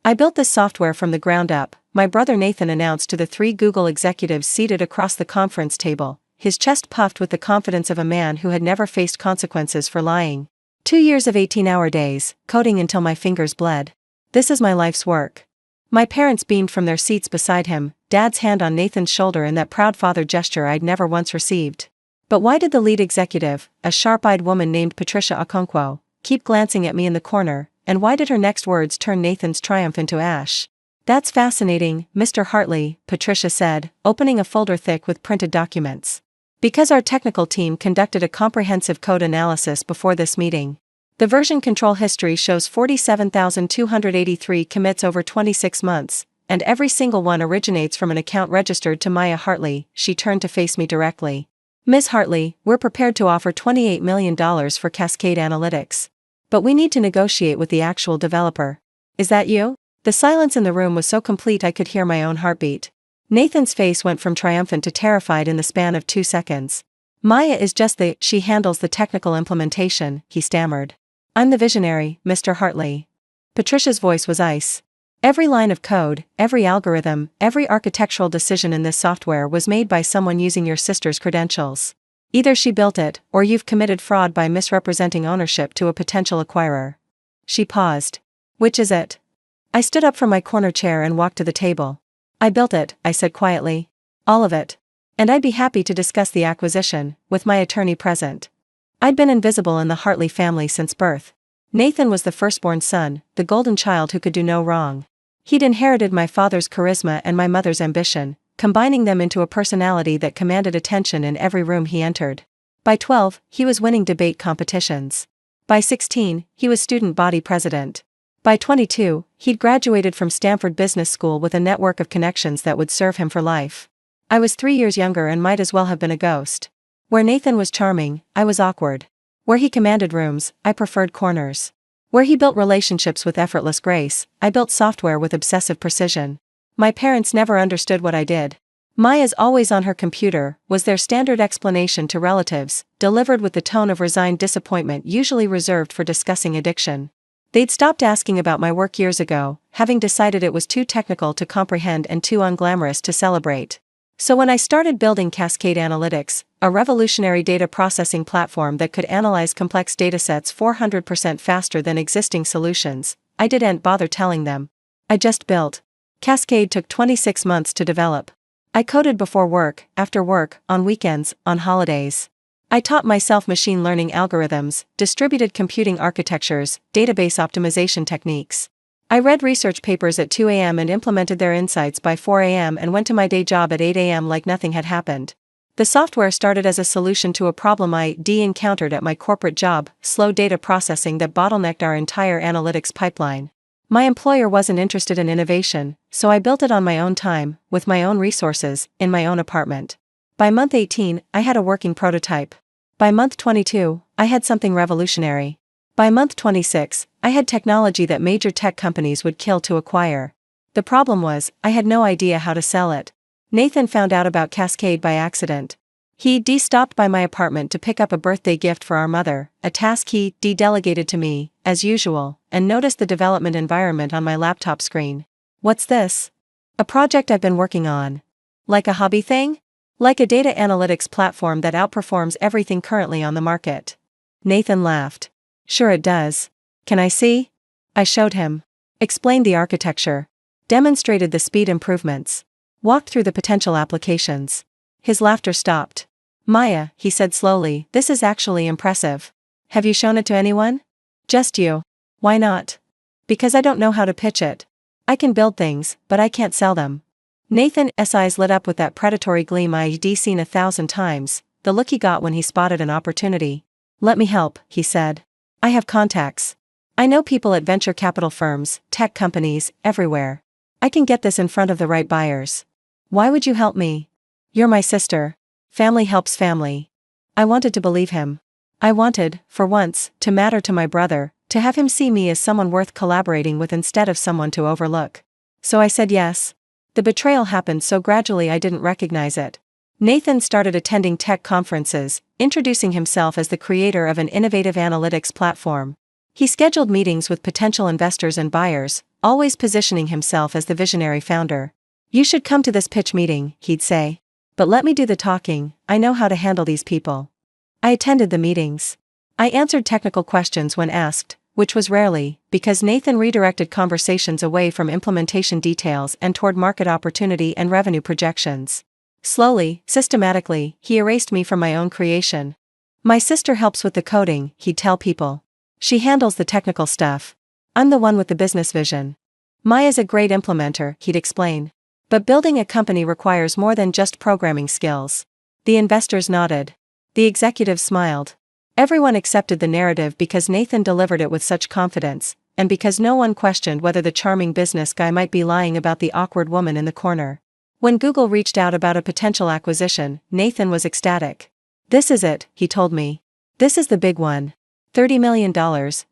I built this software from the ground up, my brother Nathan announced to the 3 Google executives seated across the conference table, his chest puffed with the confidence of a man who had never faced consequences for lying. 2 years of 18-hour days, coding until my fingers bled. This is my life's work. My parents beamed from their seats beside him, Dad's hand on Nathan's shoulder in that proud father gesture I'd never once received. But why did the lead executive, a sharp-eyed woman named Patricia Okonkwo, keep glancing at me in the corner, and why did her next words turn Nathan's triumph into ash? That's fascinating, Mr. Hartley, Patricia said, opening a folder thick with printed documents. Because our technical team conducted a comprehensive code analysis before this meeting. The version control history shows 47,283 commits over 26 months, and every single one originates from an account registered to Maya Hartley. She turned to face me directly. Ms. Hartley, we're prepared to offer $28 million for Cascade Analytics. But we need to negotiate with the actual developer. Is that you? The silence in the room was so complete I could hear my own heartbeat. Nathan's face went from triumphant to terrified in the span of 2 seconds. Maya is just she handles the technical implementation, he stammered. I'm the visionary, Mr. Hartley. Patricia's voice was ice. Every line of code, every algorithm, every architectural decision in this software was made by someone using your sister's credentials. Either she built it, or you've committed fraud by misrepresenting ownership to a potential acquirer. She paused. Which is it? I stood up from my corner chair and walked to the table. I built it, I said quietly. All of it. And I'd be happy to discuss the acquisition, with my attorney present. I'd been invisible in the Hartley family since birth. Nathan was the firstborn son, the golden child who could do no wrong. He'd inherited my father's charisma and my mother's ambition, combining them into a personality that commanded attention in every room he entered. By 12, he was winning debate competitions. By 16, he was student body president. By 22, he'd graduated from Stanford Business School with a network of connections that would serve him for life. I was 3 years younger and might as well have been a ghost. Where Nathan was charming, I was awkward. Where he commanded rooms, I preferred corners. Where he built relationships with effortless grace, I built software with obsessive precision. My parents never understood what I did. Maya's always on her computer was their standard explanation to relatives, delivered with the tone of resigned disappointment usually reserved for discussing addiction. They'd stopped asking about my work years ago, having decided it was too technical to comprehend and too unglamorous to celebrate. So when I started building Cascade Analytics, a revolutionary data processing platform that could analyze complex datasets 400% faster than existing solutions, I didn't bother telling them. I just built. Cascade took 26 months to develop. I coded before work, after work, on weekends, on holidays. I taught myself machine learning algorithms, distributed computing architectures, database optimization techniques. I read research papers at 2 a.m. and implemented their insights by 4 a.m. and went to my day job at 8 a.m. like nothing had happened. The software started as a solution to a problem I'd encountered at my corporate job, slow data processing that bottlenecked our entire analytics pipeline. My employer wasn't interested in innovation, so I built it on my own time, with my own resources, in my own apartment. By month 18, I had a working prototype. By month 22, I had something revolutionary. By month 26, I had technology that major tech companies would kill to acquire. The problem was, I had no idea how to sell it. Nathan found out about Cascade by accident. He stopped by my apartment to pick up a birthday gift for our mother, a task he delegated to me, as usual, and noticed the development environment on my laptop screen. What's this? A project I've been working on. Like a hobby thing? Like a data analytics platform that outperforms everything currently on the market. Nathan laughed. Sure it does. Can I see? I showed him. Explained the architecture. Demonstrated the speed improvements. Walked through the potential applications. His laughter stopped. Maya, he said slowly, this is actually impressive. Have you shown it to anyone? Just you. Why not? Because I don't know how to pitch it. I can build things, but I can't sell them. Nathan's eyes lit up with that predatory gleam I'd seen 1,000 times, the look he got when he spotted an opportunity. Let me help, he said. I have contacts. I know people at venture capital firms, tech companies, everywhere. I can get this in front of the right buyers. Why would you help me? You're my sister. Family helps family. I wanted to believe him. I wanted, for once, to matter to my brother, to have him see me as someone worth collaborating with instead of someone to overlook. So I said yes. The betrayal happened so gradually I didn't recognize it. Nathan started attending tech conferences, introducing himself as the creator of an innovative analytics platform. He scheduled meetings with potential investors and buyers, always positioning himself as the visionary founder. "You should come to this pitch meeting," he'd say. "But let me do the talking, I know how to handle these people." I attended the meetings. I answered technical questions when asked, which was rarely, because Nathan redirected conversations away from implementation details and toward market opportunity and revenue projections. Slowly, systematically, he erased me from my own creation. "My sister helps with the coding," he'd tell people. "She handles the technical stuff. I'm the one with the business vision. Maya's a great implementer," he'd explain. "But building a company requires more than just programming skills." The investors nodded. The executives smiled. Everyone accepted the narrative because Nathan delivered it with such confidence, and because no one questioned whether the charming business guy might be lying about the awkward woman in the corner. When Google reached out about a potential acquisition, Nathan was ecstatic. "This is it," he told me. "This is the big one. $30 million,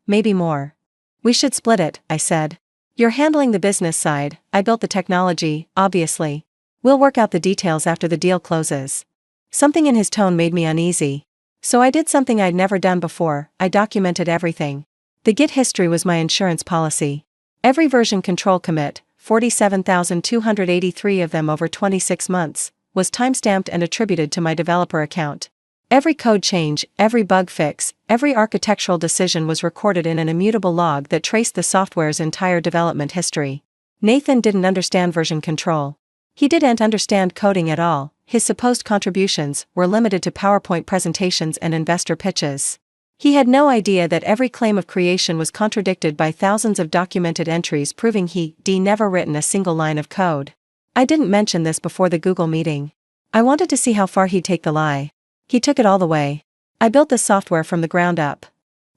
maybe more. We should split it," I said. "You're handling the business side, I built the technology, obviously. We'll work out the details after the deal closes." Something in his tone made me uneasy. So I did something I'd never done before, I documented everything. The Git history was my insurance policy. Every version control commit, 47,283 of them over 26 months, was timestamped and attributed to my developer account. Every code change, every bug fix, every architectural decision was recorded in an immutable log that traced the software's entire development history. Nathan didn't understand version control. He didn't understand coding at all. His supposed contributions were limited to PowerPoint presentations and investor pitches. He had no idea that every claim of creation was contradicted by thousands of documented entries proving he'd never written a single line of code. I didn't mention this before the Google meeting. I wanted to see how far he'd take the lie. He took it all the way. I built this software from the ground up.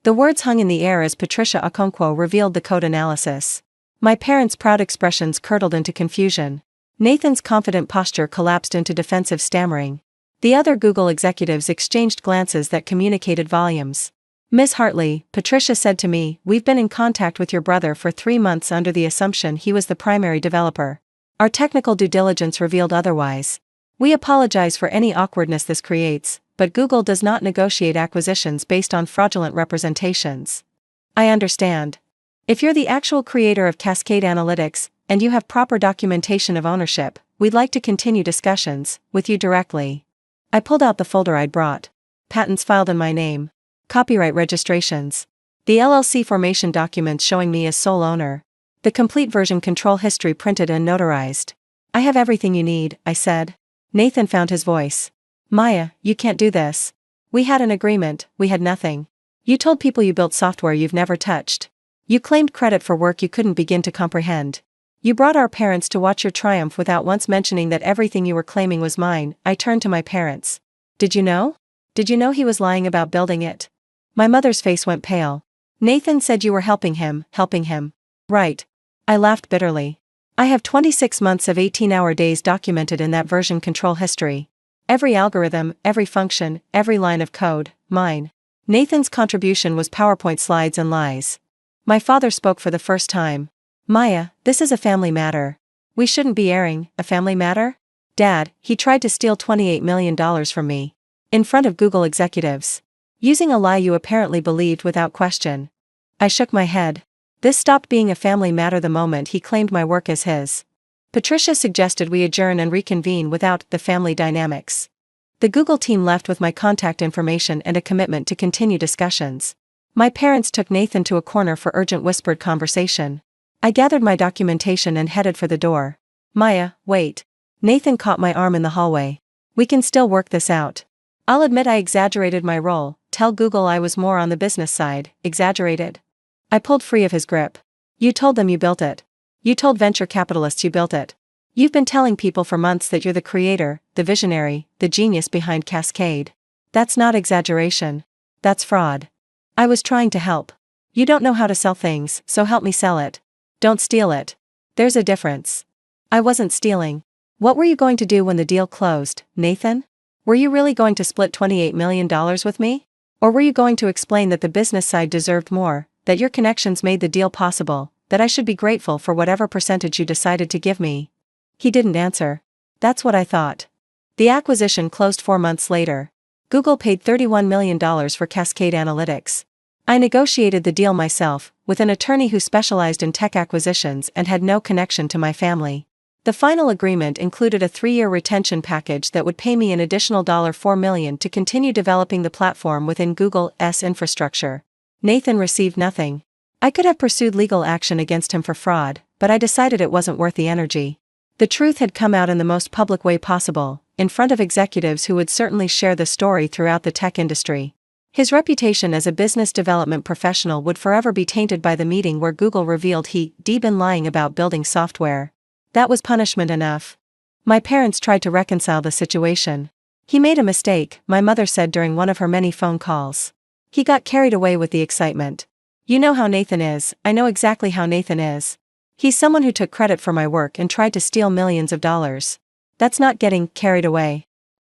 The words hung in the air as Patricia Okonkwo revealed the code analysis. My parents' proud expressions curdled into confusion. Nathan's confident posture collapsed into defensive stammering. The other Google executives exchanged glances that communicated volumes. "Ms. Hartley," Patricia said to me, "we've been in contact with your brother for 3 months under the assumption he was the primary developer. Our technical due diligence revealed otherwise. We apologize for any awkwardness this creates, but Google does not negotiate acquisitions based on fraudulent representations." "I understand. If you're the actual creator of Cascade Analytics, and you have proper documentation of ownership, we'd like to continue discussions with you directly." I pulled out the folder I'd brought. Patents filed in my name. Copyright registrations. The LLC formation documents showing me as sole owner. The complete version control history printed and notarized. "I have everything you need," I said. Nathan found his voice. "Maya, you can't do this. We had an agreement, we had nothing. You told people you built software you've never touched. You claimed credit for work you couldn't begin to comprehend. You brought our parents to watch your triumph without once mentioning that everything you were claiming was mine." I turned to my parents. "Did you know? Did you know he was lying about building it?" My mother's face went pale. "Nathan said you were helping him. Right." I laughed bitterly. "I have 26 months of 18-hour days documented in that version control history. Every algorithm, every function, every line of code, mine." Nathan's contribution was PowerPoint slides and lies. My father spoke for the first time. "Maya, this is a family matter. We shouldn't be airing a family matter?" "Dad, he tried to steal $28 million from me. In front of Google executives. Using a lie you apparently believed without question." I shook my head. This stopped being a family matter the moment he claimed my work as his. Patricia suggested we adjourn and reconvene without the family dynamics. The Google team left with my contact information and a commitment to continue discussions. My parents took Nathan to a corner for urgent whispered conversation. I gathered my documentation and headed for the door. "Maya, wait." Nathan caught my arm in the hallway. "We can still work this out. I'll admit I exaggerated my role, tell Google I was more on the business side." "Exaggerated?" I pulled free of his grip. "You told them you built it. You told venture capitalists you built it. You've been telling people for months that you're the creator, the visionary, the genius behind Cascade. That's not exaggeration. That's fraud. I was trying to help. You don't know how to sell things, so help me sell it. Don't steal it. There's a difference." "I wasn't stealing. What were you going to do when the deal closed, Nathan? Were you really going to split $28 million with me? Or were you going to explain that the business side deserved more, that your connections made the deal possible, that I should be grateful for whatever percentage you decided to give me?" He didn't answer. That's what I thought. The acquisition closed 4 months later. Google paid $31 million for Cascade Analytics. I negotiated the deal myself, with an attorney who specialized in tech acquisitions and had no connection to my family. The final agreement included a 3-year retention package that would pay me an additional $4 million to continue developing the platform within Google's infrastructure. Nathan received nothing. I could have pursued legal action against him for fraud, but I decided it wasn't worth the energy. The truth had come out in the most public way possible, in front of executives who would certainly share the story throughout the tech industry. His reputation as a business development professional would forever be tainted by the meeting where Google revealed he'd been lying about building software. That was punishment enough. My parents tried to reconcile the situation. He made a mistake, my mother said during one of her many phone calls. He got carried away with the excitement. You know how Nathan is, I know exactly how Nathan is. He's someone who took credit for my work and tried to steal millions of dollars. That's not getting carried away.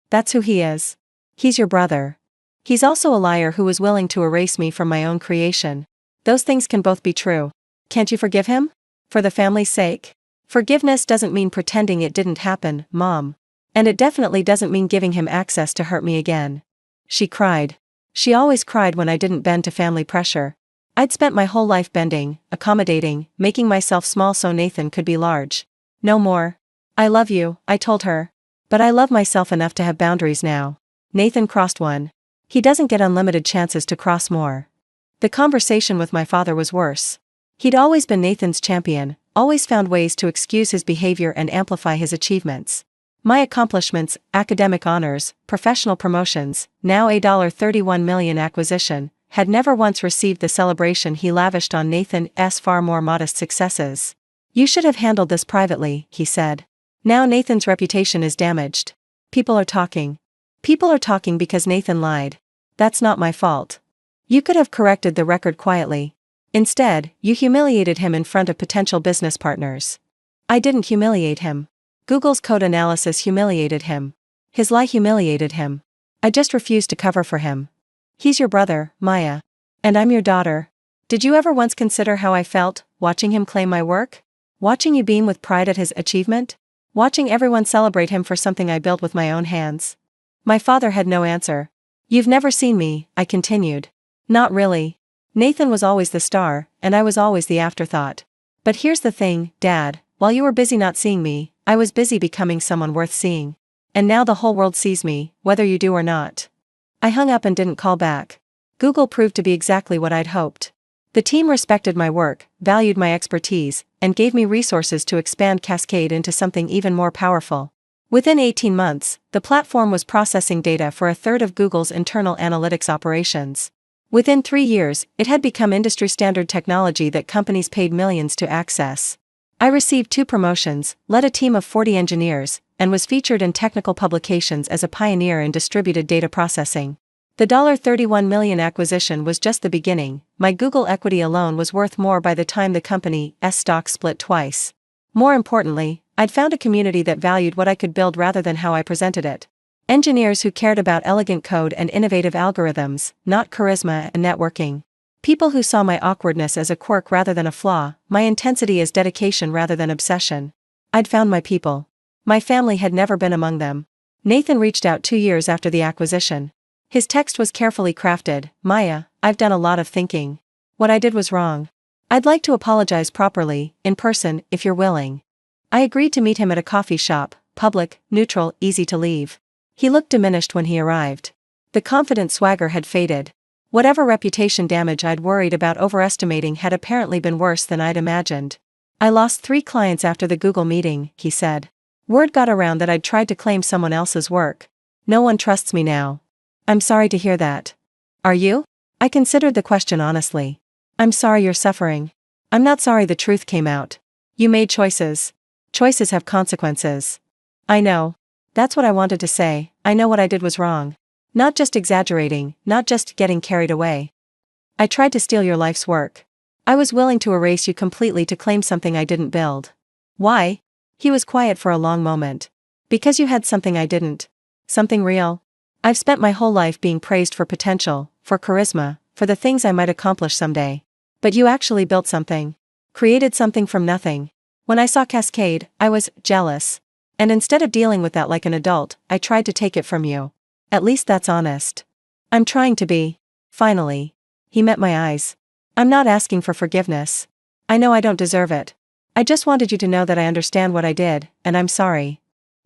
That's who he is. He's your brother. He's also a liar who was willing to erase me from my own creation. Those things can both be true. Can't you forgive him? For the family's sake? Forgiveness doesn't mean pretending it didn't happen, Mom. And it definitely doesn't mean giving him access to hurt me again. She cried. She always cried when I didn't bend to family pressure. I'd spent my whole life bending, accommodating, making myself small so Nathan could be large. No more. I love you, I told her. But I love myself enough to have boundaries now. Nathan crossed one. He doesn't get unlimited chances to cross more. The conversation with my father was worse. He'd always been Nathan's champion, always found ways to excuse his behavior and amplify his achievements. My accomplishments, academic honors, professional promotions, now a $31 million acquisition, had never once received the celebration he lavished on Nathan's far more modest successes. You should have handled this privately, he said. Now Nathan's reputation is damaged. People are talking. People are talking because Nathan lied. That's not my fault. You could have corrected the record quietly. Instead, you humiliated him in front of potential business partners. I didn't humiliate him. Google's code analysis humiliated him. His lie humiliated him. I just refused to cover for him. He's your brother, Maya. And I'm your daughter. Did you ever once consider how I felt, watching him claim my work? Watching you beam with pride at his achievement? Watching everyone celebrate him for something I built with my own hands? My father had no answer. You've never seen me, I continued. Not really. Nathan was always the star, and I was always the afterthought. But here's the thing, Dad, while you were busy not seeing me, I was busy becoming someone worth seeing. And now the whole world sees me, whether you do or not. I hung up and didn't call back. Google proved to be exactly what I'd hoped. The team respected my work, valued my expertise, and gave me resources to expand Cascade into something even more powerful. Within 18 months, the platform was processing data for a third of Google's internal analytics operations. Within 3 years, it had become industry-standard technology that companies paid millions to access. I received 2 promotions, led a team of 40 engineers, and was featured in technical publications as a pioneer in distributed data processing. The $31 million acquisition was just the beginning. My Google equity alone was worth more by the time the company's stock split twice. More importantly, I'd found a community that valued what I could build rather than how I presented it. Engineers who cared about elegant code and innovative algorithms, not charisma and networking. People who saw my awkwardness as a quirk rather than a flaw, my intensity as dedication rather than obsession. I'd found my people. My family had never been among them. Nathan reached out 2 years after the acquisition. His text was carefully crafted. Maya, I've done a lot of thinking. What I did was wrong. I'd like to apologize properly, in person, if you're willing. I agreed to meet him at a coffee shop, public, neutral, easy to leave. He looked diminished when he arrived. The confident swagger had faded. Whatever reputation damage I'd worried about overestimating had apparently been worse than I'd imagined. I lost 3 clients after the Google meeting, he said. Word got around that I'd tried to claim someone else's work. No one trusts me now. I'm sorry to hear that. Are you? I considered the question honestly. I'm sorry you're suffering. I'm not sorry the truth came out. You made choices. Choices have consequences. I know. That's what I wanted to say. I know what I did was wrong. Not just exaggerating, not just getting carried away. I tried to steal your life's work. I was willing to erase you completely to claim something I didn't build. Why? He was quiet for a long moment. Because you had something I didn't. Something real. I've spent my whole life being praised for potential, for charisma, for the things I might accomplish someday. But you actually built something. Created something from nothing. When I saw Cascade, I was jealous. And instead of dealing with that like an adult, I tried to take it from you. At least that's honest. I'm trying to be. Finally. He met my eyes. I'm not asking for forgiveness. I know I don't deserve it. I just wanted you to know that I understand what I did, and I'm sorry.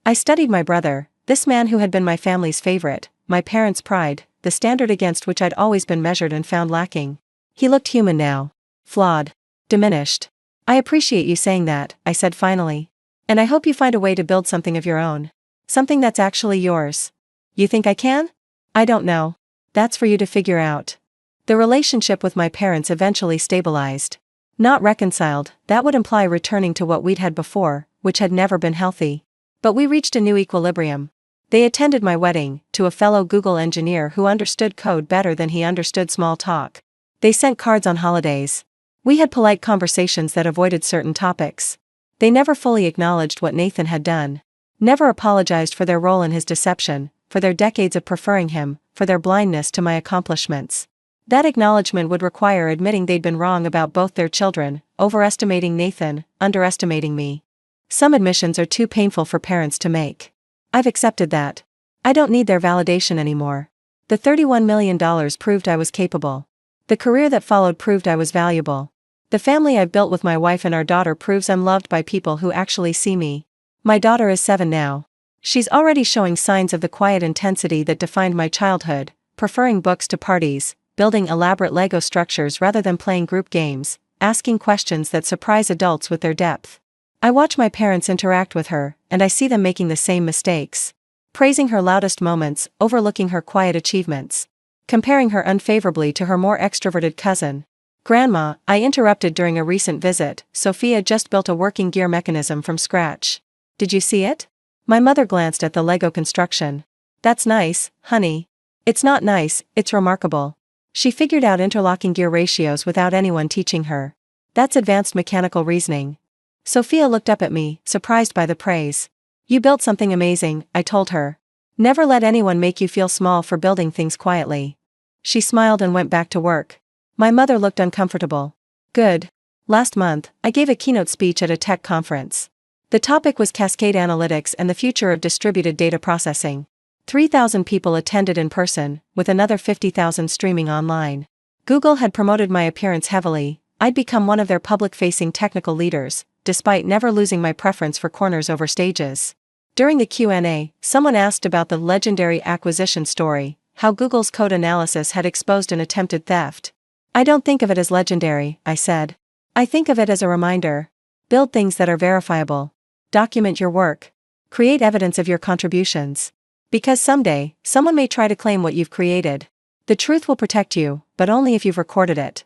I studied my brother, this man who had been my family's favorite, my parents' pride, the standard against which I'd always been measured and found lacking. He looked human now. Flawed. Diminished. I appreciate you saying that, I said finally. And I hope you find a way to build something of your own. Something that's actually yours. You think I can? I don't know. That's for you to figure out. The relationship with my parents eventually stabilized. Not reconciled, that would imply returning to what we'd had before, which had never been healthy. But we reached a new equilibrium. They attended my wedding, to a fellow Google engineer who understood code better than he understood small talk. They sent cards on holidays. We had polite conversations that avoided certain topics. They never fully acknowledged what Nathan had done. Never apologized for their role in his deception, for their decades of preferring him, for their blindness to my accomplishments. That acknowledgement would require admitting they'd been wrong about both their children, overestimating Nathan, underestimating me. Some admissions are too painful for parents to make. I've accepted that. I don't need their validation anymore. The $31 million proved I was capable. The career that followed proved I was valuable. The family I've built with my wife and our daughter proves I'm loved by people who actually see me. My daughter is 7 now. She's already showing signs of the quiet intensity that defined my childhood, preferring books to parties, building elaborate Lego structures rather than playing group games, asking questions that surprise adults with their depth. I watch my parents interact with her, and I see them making the same mistakes. Praising her loudest moments, overlooking her quiet achievements. Comparing her unfavorably to her more extroverted cousin. Grandma, I interrupted during a recent visit, Sophia just built a working gear mechanism from scratch. Did you see it? My mother glanced at the Lego construction. That's nice, honey. It's not nice, it's remarkable. She figured out interlocking gear ratios without anyone teaching her. That's advanced mechanical reasoning. Sophia looked up at me, surprised by the praise. You built something amazing, I told her. Never let anyone make you feel small for building things quietly. She smiled and went back to work. My mother looked uncomfortable. Good. Last month, I gave a keynote speech at a tech conference. The topic was Cascade Analytics and the future of distributed data processing. 3,000 people attended in person, with another 50,000 streaming online. Google had promoted my appearance heavily. I'd become one of their public-facing technical leaders, despite never losing my preference for corners over stages. During the Q&A, someone asked about the legendary acquisition story, how Google's code analysis had exposed an attempted theft. I don't think of it as legendary, I said. I think of it as a reminder. Build things that are verifiable. Document your work. Create evidence of your contributions. Because someday, someone may try to claim what you've created. The truth will protect you, but only if you've recorded it.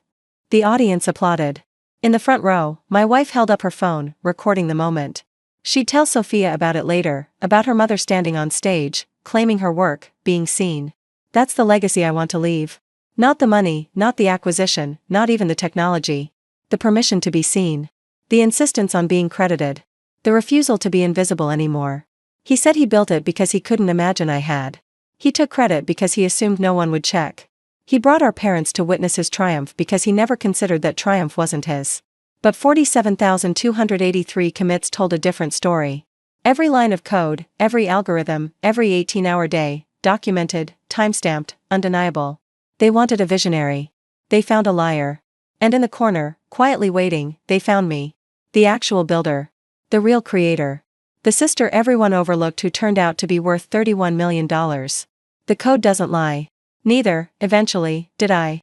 The audience applauded. In the front row, my wife held up her phone, recording the moment. She'd tell Sophia about it later, about her mother standing on stage, claiming her work, being seen. That's the legacy I want to leave. Not the money, not the acquisition, not even the technology. The permission to be seen. The insistence on being credited. The refusal to be invisible anymore. He said he built it because he couldn't imagine I had. He took credit because he assumed no one would check. He brought our parents to witness his triumph because he never considered that triumph wasn't his. But 47,283 commits told a different story. Every line of code, every algorithm, every 18-hour day, documented, time-stamped, undeniable. They wanted a visionary. They found a liar. And in the corner, quietly waiting, they found me. The actual builder. The real creator. The sister everyone overlooked who turned out to be worth $31 million. The code doesn't lie. Neither, eventually, did I.